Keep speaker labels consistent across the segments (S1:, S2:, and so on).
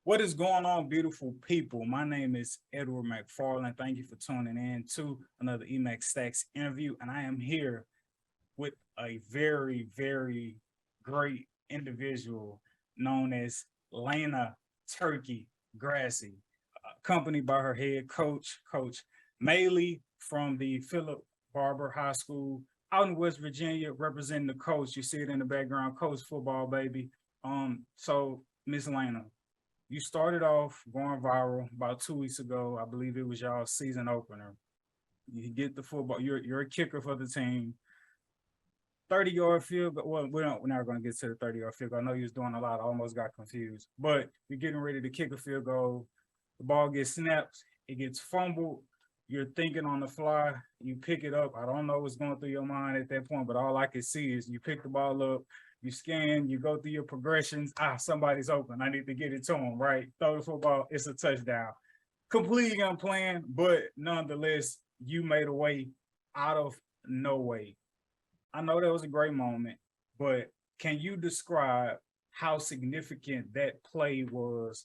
S1: What is going on, beautiful people? My name is Edward McFarland. Thank you for tuning in to another Emacs Stacks interview. And I am here with a very, very great individual known as Layna Turkey Grassi, accompanied by her head coach, Coach Mayle from the Philip Barbour High School out in West Virginia, representing the coach. You see it in the background, coach football, baby. So Miss Layna, you started off going viral about 2 weeks ago. I believe it was y'all season opener. You get the football. You're a kicker for the team. 30-yard field goal. Well, we're not going to get to the 30-yard field goal. I know you was doing a lot. I almost got confused. But you're getting ready to kick a field goal. The ball gets snapped. It gets fumbled. You're thinking on the fly. You pick it up. I don't know what's going through your mind at that point, but all I can see is you pick the ball up. You scan, you go through your progressions. Somebody's open. I need to get it to him, right? Throw the football. It's a touchdown. Completely unplanned, but nonetheless, you made a way out of no way. I know that was a great moment, but can you describe how significant that play was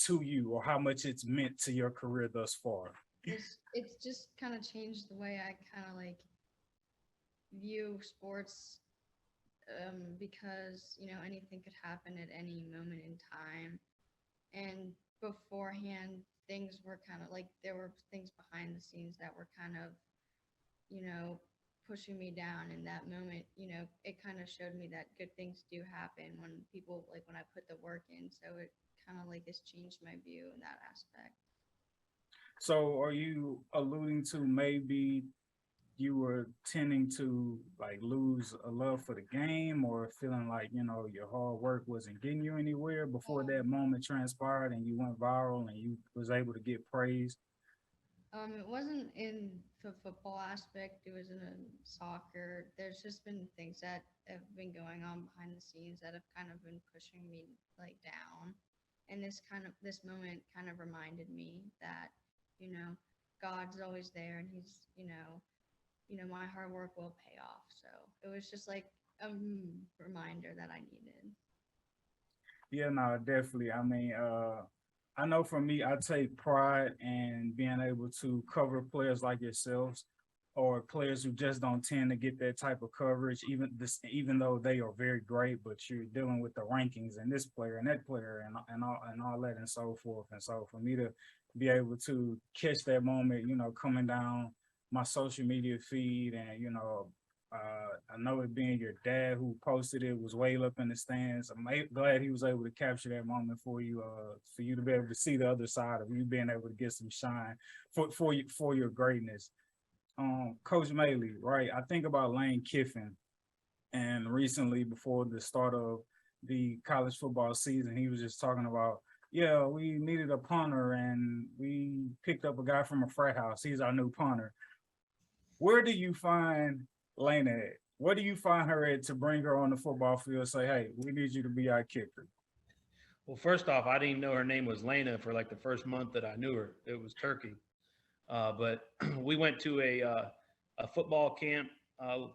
S1: to you or how much it's meant to your career thus far?
S2: It's just kind of changed the way I kind of like view sports because anything could happen at any moment in time, and beforehand things were kind of like there were things behind the scenes that were kind of you know pushing me down in that moment. It kind of showed me that good things do happen when people like when I put the work in, so it kind of like has changed my view in that aspect.
S1: So are you alluding to maybe you were tending to like lose a love for the game or feeling like, your hard work wasn't getting you anywhere before that moment transpired and you went viral and you was able to get praise?
S2: It wasn't in the football aspect. It was in soccer. There's just been things that have been going on behind the scenes that have kind of been pushing me like down. And this moment kind of reminded me that, you know, God's always there, and my hard work will pay off. So it was just like a reminder that I needed.
S1: Yeah, no, definitely. I mean, I know for me, I take pride in being able to cover players like yourselves or players who just don't tend to get that type of coverage, even though they are very great, but you're dealing with the rankings and this player and that player and all that and so forth. And so for me to be able to catch that moment, coming down my social media feed and I know it being your dad who posted it was way up in the stands. I'm glad he was able to capture that moment for you to be able to see the other side of you being able to get some shine for your greatness. Coach Mayle, right? I think about Lane Kiffin, and recently before the start of the college football season, he was just talking about, yeah, we needed a punter, and we picked up a guy from a frat house. He's our new punter. Where do you find Layna at? Where do you find her at to bring her on the football field? Say, hey, we need you to be our kicker.
S3: Well, first off, I didn't know her name was Layna for like the first month that I knew her. It was Turkey. But we went to a football camp, well,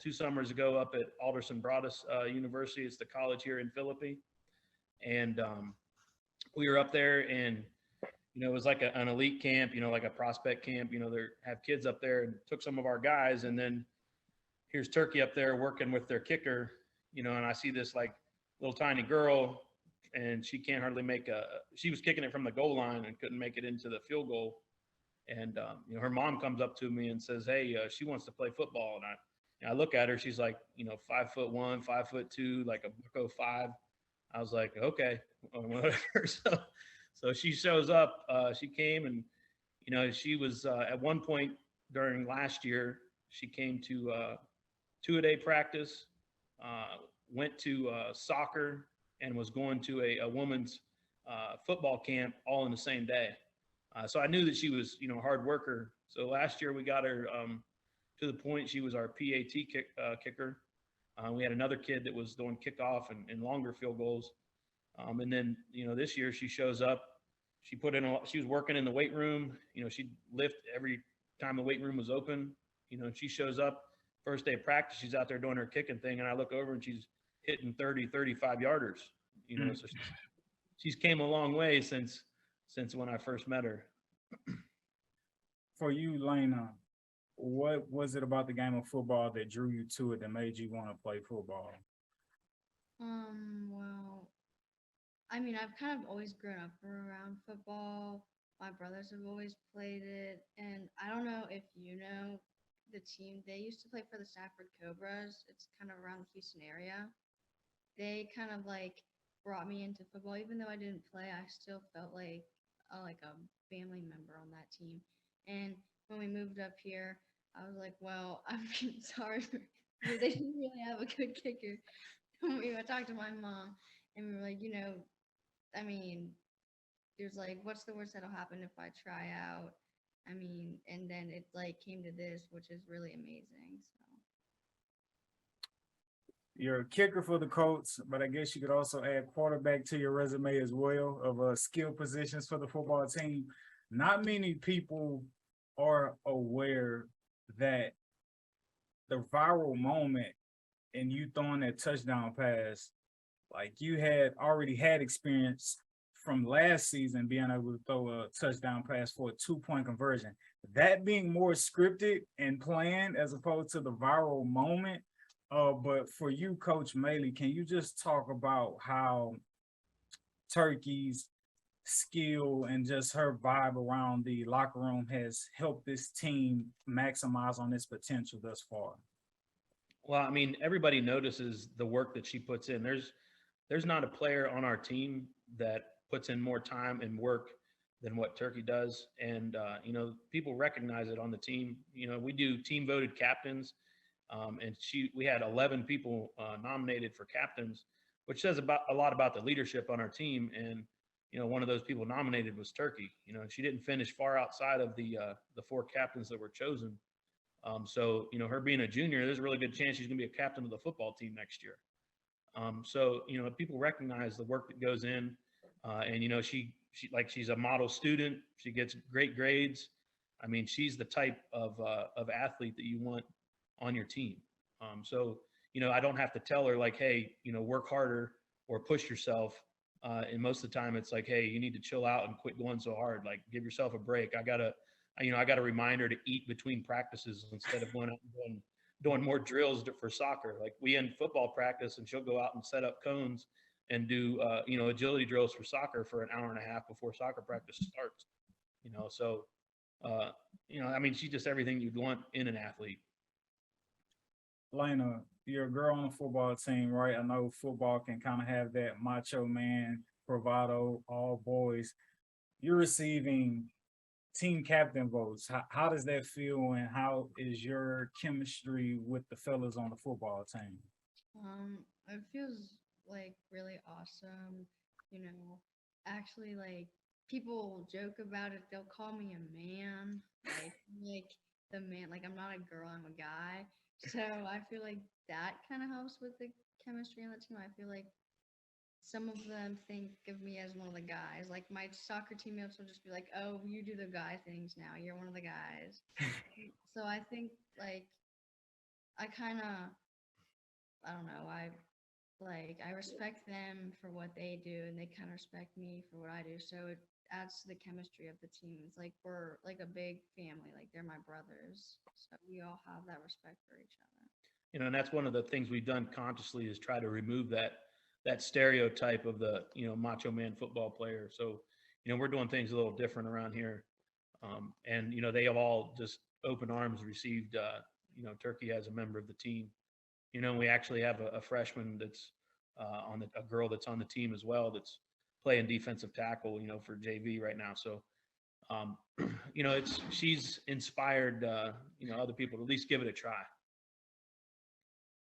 S3: 2 summers ago up at Alderson Broaddus University. It's the college here in Philippi. And we were up there and, it was like an elite camp, like a prospect camp. They have kids up there, and took some of our guys. And then here's Turkey up there working with their kicker, and I see this like little tiny girl, and she can't hardly she was kicking it from the goal line and couldn't make it into the field goal. And, her mom comes up to me and says, hey, she wants to play football. And I look at her, she's like, 5'1", 5'2", like a bucko 5. I was like, okay, whatever. So she shows up, she came, and, she was at one point during last year, she came to 2-a-day practice, went to soccer, and was going to a women's football camp all in the same day. So I knew that she was, a hard worker. So last year we got her to the point she was our PAT kicker. We had another kid that was doing kickoff and longer field goals. And then, this year she shows up. She was working in the weight room. She'd lift every time the weight room was open. She shows up first day of practice. She's out there doing her kicking thing, and I look over and she's hitting 30, 35 yarders. So she's came a long way since when I first met her.
S1: For you, Layna, what was it about the game of football that drew you to it that made you want to play football?
S2: Well, I mean, I've kind of always grown up around football. My brothers have always played it, and I don't know if you know the team. They used to play for the Stafford Cobras. It's kind of around the Houston area. They kind of like brought me into football, even though I didn't play. I still felt like a family member on that team. And when we moved up here, I was like, well, I'm sorry for they didn't really have a good kicker. I talked to my mom, and we were like, I mean, there's like, what's the worst that'll happen if I try out? I mean, and then it like came to this, which is really amazing. So
S1: You're a kicker for the Colts, but I guess you could also add quarterback to your resume as well of skill positions for the football team. Not many people are aware that the viral moment and you throwing that touchdown pass, like you had already had experience from last season being able to throw a touchdown pass for a 2-point conversion. That being more scripted and planned as opposed to the viral moment. But for you, Coach Mayle, can you just talk about how Turkey's skill and just her vibe around the locker room has helped this team maximize on its potential thus far?
S3: Well, I mean, everybody notices the work that she puts in. There's not a player on our team that puts in more time and work than what Turkey does. And, people recognize it on the team. We do team voted captains. And we had 11 people nominated for captains, which says a lot about the leadership on our team. And, one of those people nominated was Turkey. She didn't finish far outside of the 4 captains that were chosen. So, her being a junior, there's a really good chance she's going to be a captain of the football team next year. So, people recognize the work that goes in, and, she's a model student. She gets great grades. I mean, she's the type of athlete that you want on your team. So, I don't have to tell her like, hey, work harder or push yourself. And most of the time it's like, hey, you need to chill out and quit going so hard. Like, give yourself a break. I gotta remind her to eat between practices instead of going out and doing more drills for soccer. Like, we end football practice and she'll go out and set up cones and do, agility drills for soccer for an hour and a half before soccer practice starts. So, I mean, she's just everything you'd want in an athlete.
S1: Layna, you're a girl on the football team, right? I know football can kind of have that macho man bravado, all boys. You're receiving team captain votes. How does that feel, and how is your chemistry with the fellas on the football team?
S2: it feels like really awesome. You know, actually, like people joke about it. They'll call me a man, like the man. Like I'm not a girl, I'm a guy. So I feel like that kind of helps with the chemistry on the team. I feel like some of them think of me as one of the guys. Like my soccer teammates will just be like, "Oh, you do the guy things now. You're one of the guys." So I think like I kind of I don't know. I respect them for what they do, and they kind of respect me for what I do. So it adds to the chemistry of the team. It's like we're like a big family. Like they're my brothers. So we all have that respect for each other.
S3: And that's one of the things we've done consciously is try to remove that stereotype of the macho man football player. So we're doing things a little different around here, and they have all just open arms received Turkey as a member of the team. We actually have a freshman that's a girl that's on the team as well that's playing defensive tackle for JV right now. So she's inspired other people to at least give it a try.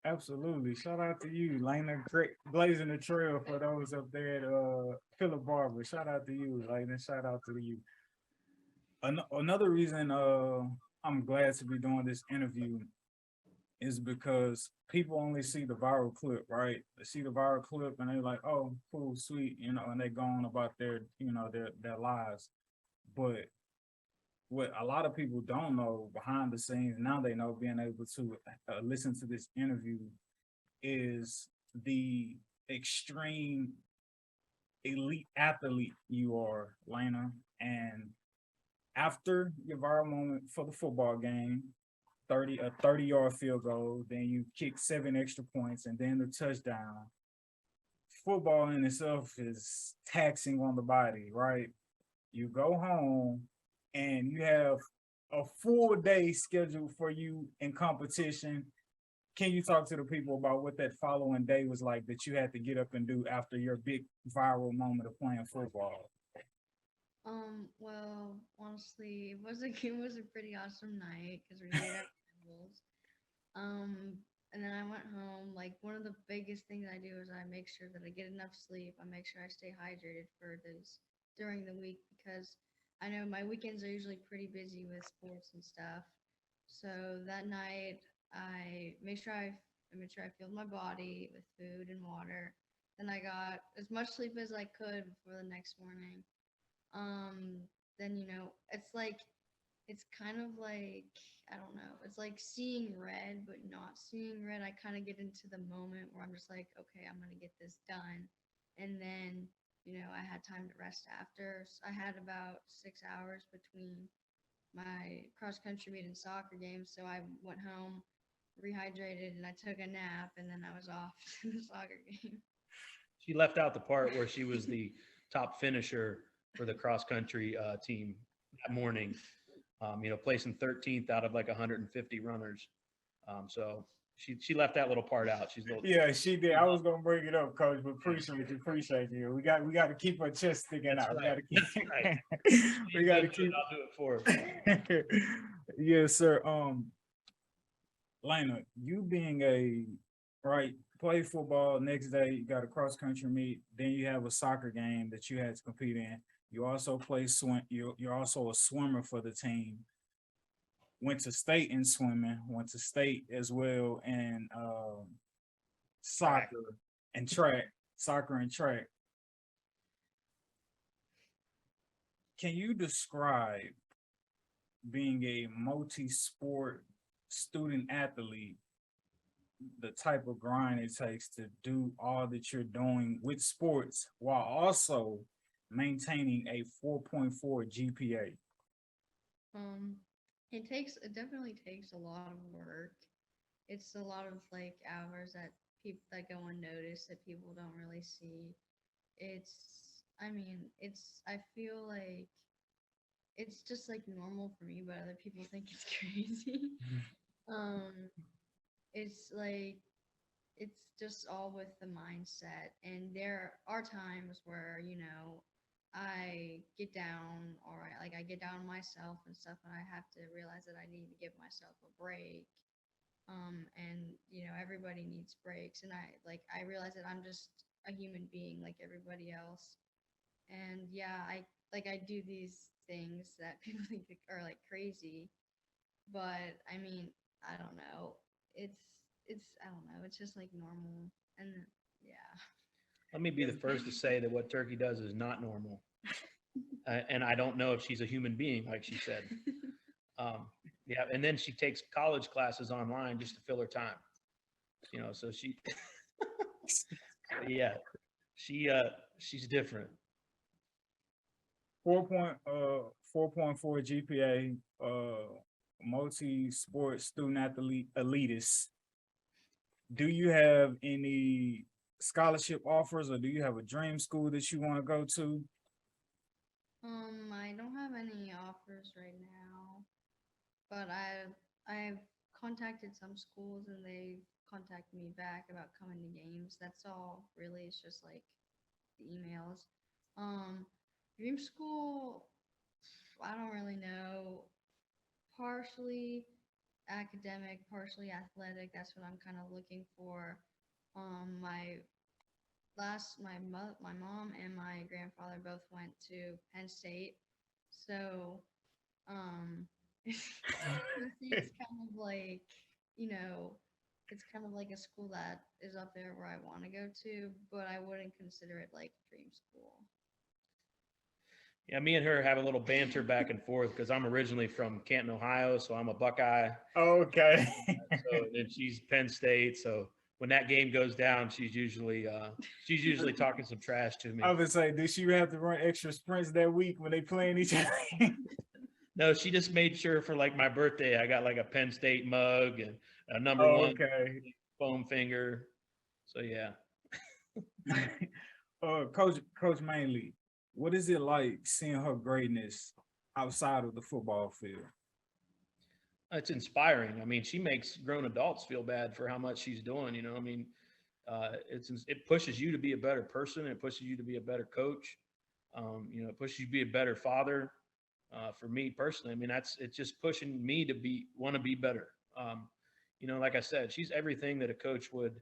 S1: Absolutely. Shout out to you, Layna, blazing the trail for those up there at Philip Barbour. Shout out to you, Layna. Shout out to you. Another reason I'm glad to be doing this interview is because people only see the viral clip, right? They see the viral clip and they're like, oh, cool, sweet, and they go on about their lives. But what a lot of people don't know behind the scenes, now they know, being able to listen to this interview, is the extreme elite athlete you are, Layna. And after your viral moment for the football game, 30-yard field goal, then you kick 7 extra points and then the touchdown. Football in itself is taxing on the body, right? You go home and you have a full day scheduled for you in competition. Can you talk to the people about what that following day was like that you had to get up and do after your big viral moment of playing football?
S2: Well, honestly, it was a pretty awesome night because we made our tables. And then I went home. Like one of the biggest things I do is I make sure that I get enough sleep. I make sure I stay hydrated for this during the week because I know my weekends are usually pretty busy with sports and stuff. So that night I made sure I filled my body with food and water. Then I got as much sleep as I could before the next morning. Um, then it's kind of like I don't know. It's like seeing red, but not seeing red. I kind of get into the moment where I'm just like, okay, I'm gonna get this done, and then I had time to rest after. I had about 6 hours between my cross country meet and soccer games, so I went home, rehydrated, and I took a nap, and then I was off to the soccer game.
S3: She left out the part where she was the top finisher for the cross country team that morning. Placing 13th out of like 150 runners. So she left that little part out. She's a little.
S1: Yeah, she did. I was gonna bring it up, Coach, but appreciate you. We got to keep her chest sticking
S3: That's
S1: out.
S3: right.
S1: We got to keep.
S3: She's
S1: We got to
S3: good,
S1: keep.
S3: I'll do it for her.
S1: Yes, sir. Layna, you being a right, play football. Next day, you got a cross country meet. Then you have a soccer game that you had to compete in. You also play swim. You're also a swimmer for the team. Went to state in swimming. Went to state as well in soccer and track. Soccer and track. Can you describe being a multi-sport student athlete, the type of grind it takes to do all that you're doing with sports while also maintaining a 4.4 GPA?
S2: Um, it definitely takes a lot of work. It's a lot of like hours that people that go unnoticed that people don't really see. I mean, I feel like it's just like normal for me, but other people think it's crazy. Um, it's like it's just all with the mindset. And there are times where, I get down or I get down on myself and stuff, and I have to realize that I need to give myself a break. And everybody needs breaks, and I realize that I'm just a human being like everybody else. And yeah, I do these things that people think are like crazy, but I mean, I don't know. It's I don't know. It's just like normal, and yeah.
S3: Let me be the first to say that what Turkey does is not normal. And I don't know if she's a human being, like she said. Yeah, and then she takes college classes online just to fill her time. So yeah, she's different.
S1: 4.4 GPA, multi-sport student athlete elitist. Do you have any scholarship offers, or do you have a dream school that you want to go to?
S2: I don't have any offers right now, but I've contacted some schools and they contacted me back about coming to games. That's all really. It's just like the emails. Um, Dream school, I don't really know. Partially academic, partially athletic. That's what I'm kind of looking for. My my mom and my grandfather both went to Penn State, so um, it's kind of like you know, it's kind of like a school that is up there where I want to go to, but I wouldn't consider it like dream school.
S3: Yeah, me and her have a little banter back and forth because I'm originally from Canton, Ohio, so I'm a Buckeye.
S1: Okay.
S3: So and she's Penn State, so when that game goes down, she's usually talking some trash to me.
S1: I would say, did she have to run extra sprints that week when they playing each other?
S3: No, she just made sure for like my birthday, I got like a Penn State mug and a number
S1: Oh,
S3: one
S1: okay.
S3: foam finger. So yeah.
S1: Coach Mayle, what is it like seeing her greatness outside of the football field?
S3: It's inspiring. I mean, she makes grown adults feel bad for how much she's doing. You know, I mean, it pushes you to be a better person. It pushes you to be a better coach. You know, it pushes you to be a better father. For me personally, I mean, it's just pushing me to want to be better. You know, like I said, she's everything that a coach would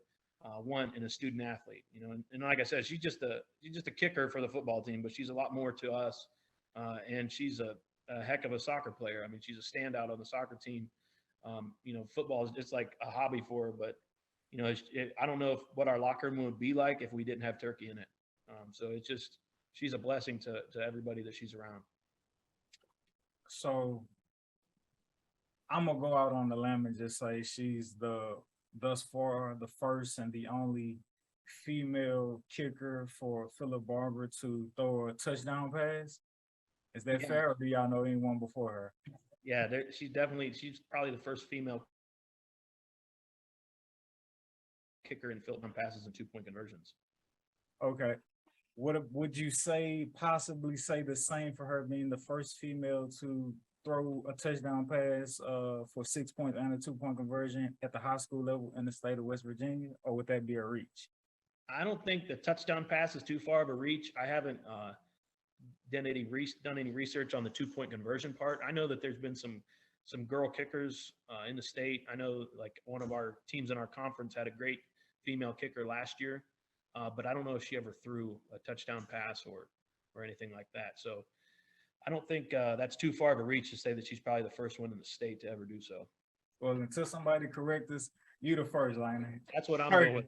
S3: want in a student athlete. You know, and like I said, she's just a kicker for the football team, but she's a lot more to us. And she's a heck of a soccer player. I mean, she's a standout on the soccer team. You know, football is just like a hobby for her, but you know, I don't know what our locker room would be like if we didn't have Turkey in it. So it's just, she's a blessing to everybody that she's around.
S1: So I'm gonna go out on the limb and just say she's thus far the first and the only female kicker for Philip Barbour to throw a touchdown pass. Is that
S3: Yeah.
S1: fair, or do y'all know anyone before her?
S3: Yeah, she's probably the first female kicker in field passes and 2-point conversions.
S1: Okay. Would you possibly say the same for her being the first female to throw a touchdown pass for 6 points and a 2-point conversion at the high school level in the state of West Virginia, or would that be a reach?
S3: I don't think the touchdown pass is too far of a reach. I haven't done any research on the 2-point conversion part. I know that there's been some girl kickers in the state. I know like one of our teams in our conference had a great female kicker last year, but I don't know if she ever threw a touchdown pass or anything like that. So I don't think that's too far of a reach to say that she's probably the first one in the state to ever do so.
S1: Well, until somebody correct us, you the first, Layna.
S3: That's what I'm going with.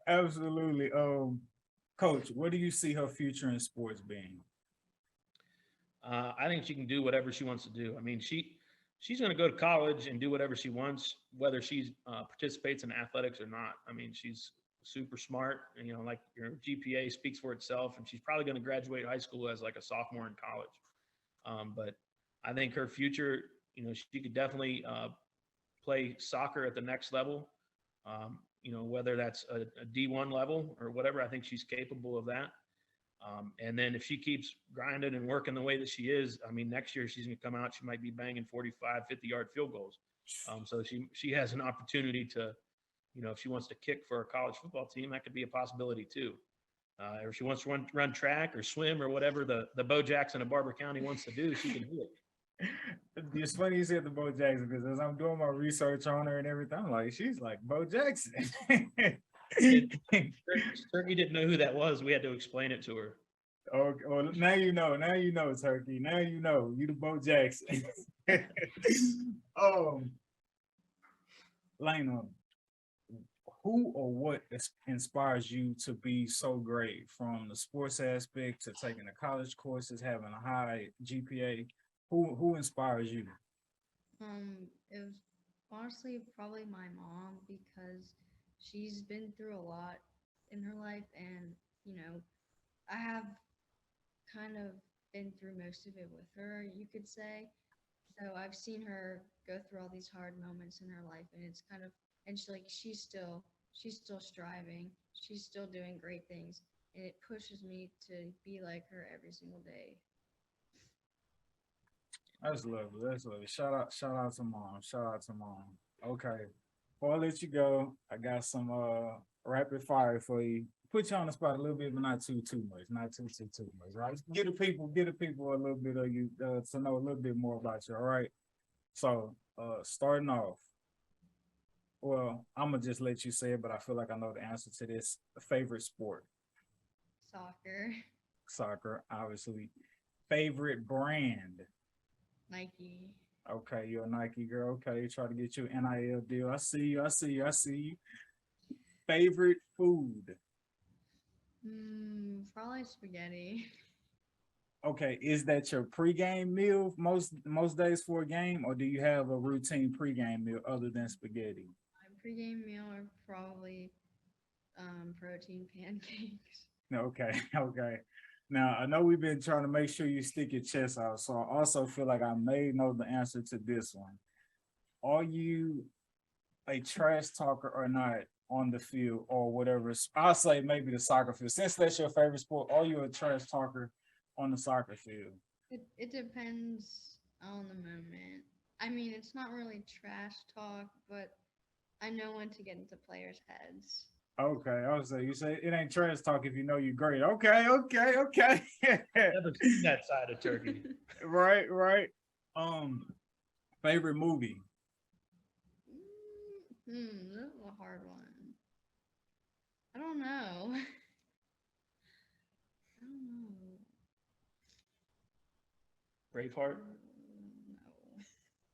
S1: Absolutely. Coach, what do you see her future in sports being?
S3: I think she can do whatever she wants to do. I mean, she's going to go to college and do whatever she wants, whether she participates in athletics or not. I mean, she's super smart, and you know, like your GPA speaks for itself, and she's probably going to graduate high school as like a sophomore in college. But I think her future, you know, she could definitely play soccer at the next level. You know, whether that's a D1 level or whatever, I think she's capable of that. And then if she keeps grinding and working the way that she is, I mean, next year she's going to come out, she might be banging 45, 50-yard field goals. So she has an opportunity to, you know, if she wants to kick for a college football team, that could be a possibility too. Or if she wants to run track or swim or whatever the Bo Jackson of Barbour County wants to do, she can do it.
S1: It's funny you said the Bo Jackson, because as I'm doing my research on her and everything, I'm like, she's like Bo Jackson.
S3: Turkey didn't know who that was. We had to explain it to her.
S1: Okay, well, now you know, Turkey. Now you know, you the Bo Jackson. Layna, who or what inspires you to be so great, from the sports aspect to taking the college courses, having a high GPA? Who inspires you?
S2: It was honestly probably my mom, because she's been through a lot in her life, and you know, I have kind of been through most of it with her, you could say. So I've seen her go through all these hard moments in her life, and it's kind of, and she's still striving, she's still doing great things, and it pushes me to be like her every single day.
S1: That's lovely. That's lovely. Shout out to mom. Shout out to mom. Okay. Before I let you go, I got some rapid fire for you. Put you on the spot a little bit, but not too much. Not too much, right? Get the people a little bit of you to know a little bit more about you, all right? So starting off, well, I'm gonna just let you say it, but I feel like I know the answer to this. Favorite sport?
S2: Soccer.
S1: Soccer, obviously. Favorite brand?
S2: Nike.
S1: Okay, you're a Nike girl. Okay, try to get you an NIL deal. I see you. Favorite food?
S2: Probably spaghetti.
S1: Okay, is that your pregame meal most days for a game, or do you have a routine pregame meal other than spaghetti?
S2: pregame meal are probably protein pancakes.
S1: Okay, okay. Now I know we've been trying to make sure you stick your chest out, so I also feel like I may know the answer to this one. Are you a trash talker or not on the field or whatever? I'll say maybe the soccer field. Since that's your favorite sport, are you a trash talker on the soccer field?
S2: It depends on the moment. I mean, it's not really trash talk, but I know when to get into players' heads.
S1: Okay, I was say you say it ain't trash talk if you know you're great. Okay, okay, okay.
S3: Never seen that side of Turkey.
S1: Right, right. Favorite movie.
S2: This is a hard one. I don't know. I don't know.
S3: Braveheart.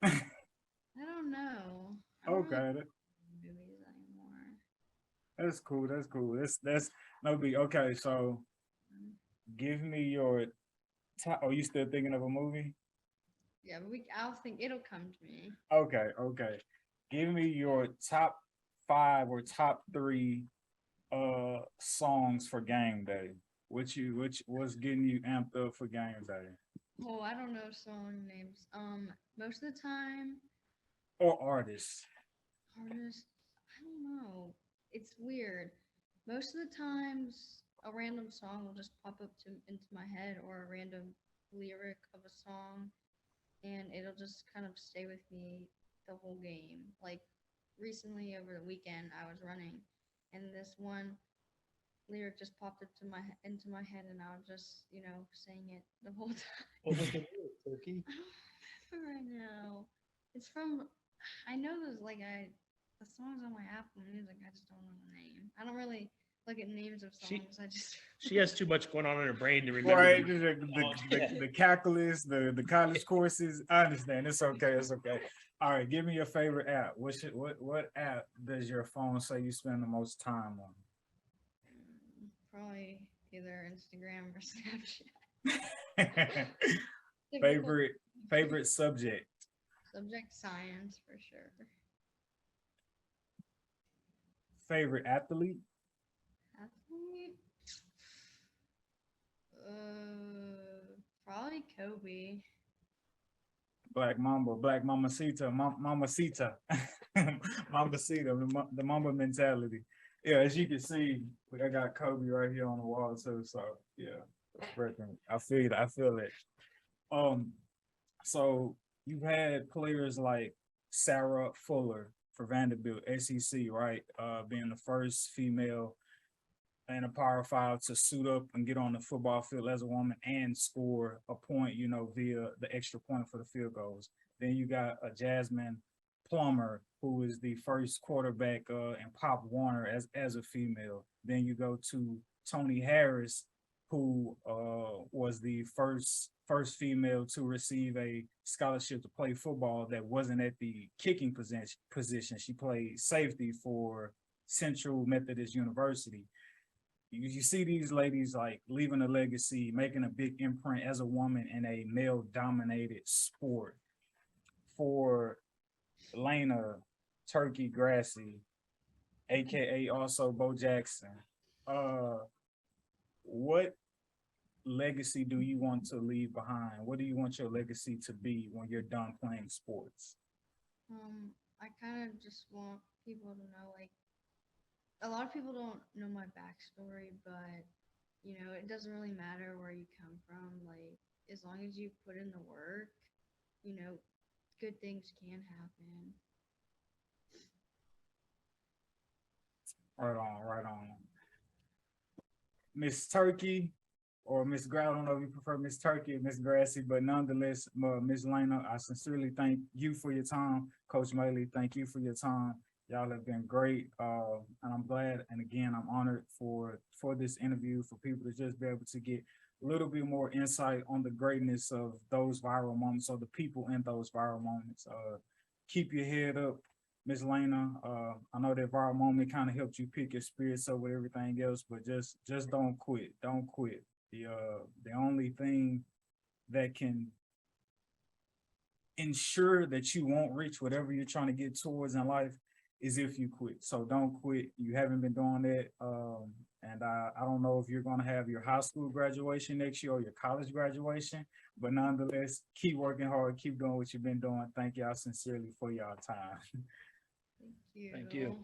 S2: No. I don't know. I don't really
S1: Okay,
S2: watch movies anymore.
S1: that's cool. That's cool. That's no big. Okay, so give me your top. Are you still thinking of a movie?
S2: Yeah, but I'll think it'll come to me.
S1: Okay, okay. Give me your top five or top three songs for game day. Which was getting you amped up for game day?
S2: Oh, I don't know song names. Most of the time,
S1: Or artists.
S2: artists, I don't know. It's weird. Most of the times, a random song will just pop up into my head, or a random lyric of a song, and it'll just kind of stay with me the whole game. Like recently over the weekend, I was running, and this one lyric just popped into my head, and I was just saying it the whole time.
S3: What was the lyric, Turkey?
S2: I don't remember right now. It's from I know there's like the songs on my Apple Music. I just don't know the name. I don't really look at names of
S3: She-
S2: songs. I just
S3: She has too much going on in her brain to remember.
S1: Right,
S3: the-
S1: the calculus, the college courses. I understand. It's okay. It's okay. All right, give me your favorite app. What app does your phone say you spend the most time on?
S2: probably either Instagram or Snapchat. Typical
S1: favorite subject.
S2: subject science for sure.
S1: Favorite athlete.
S2: Athlete? Probably Kobe.
S1: Black Mamba, Black Mamacita, Mamacita, Mamacita, the Mamba mentality. Yeah, as you can see, I got Kobe right here on the wall too. So yeah, I feel it. I feel it. So you've had players like Sarah Fuller for Vanderbilt, SEC, right? Being the first female and a Power Five to suit up and get on the football field as a woman and score a point, via the extra point for the field goals. Then you got a Jasmine Plummer, who is the first quarterback and Pop Warner as a female. Then you go to Tony Harris, who was the first female to receive a scholarship to play football that wasn't at the kicking position. She played safety for Central Methodist University. You see these ladies like leaving a legacy, making a big imprint as a woman in a male dominated sport. For Layna Turkey Grassi, aka also Bo Jackson, what legacy do you want to leave behind? What do you want your legacy to be when you're done playing sports?
S2: I kind of just want people to know, like, a lot of people don't know my backstory, but it doesn't really matter where you come from. Like, as long as you put in the work, you know, good things can happen.
S1: Right on, right on. Miss Turkey or Miss Grau, I don't know if you prefer Miss Turkey or Miss Grassi, but nonetheless, Miss Layna, I sincerely thank you for your time. Coach Mayle, thank you for your time. Y'all have been great, and I'm glad. And again, I'm honored for this interview, for people to just be able to get a little bit more insight on the greatness of those viral moments, or the people in those viral moments. Keep your head up, Miss Layna. I know that viral moment kind of helped you pick your spirits over everything else, but just don't quit. Don't quit. The only thing that can ensure that you won't reach whatever you're trying to get towards in life is if you quit. So don't quit. You haven't been doing that. And I don't know if you're going to have your high school graduation next year or your college graduation, but nonetheless, keep working hard, keep doing what you've been doing. Thank y'all sincerely for y'all time.
S2: Thank you.
S3: Thank you.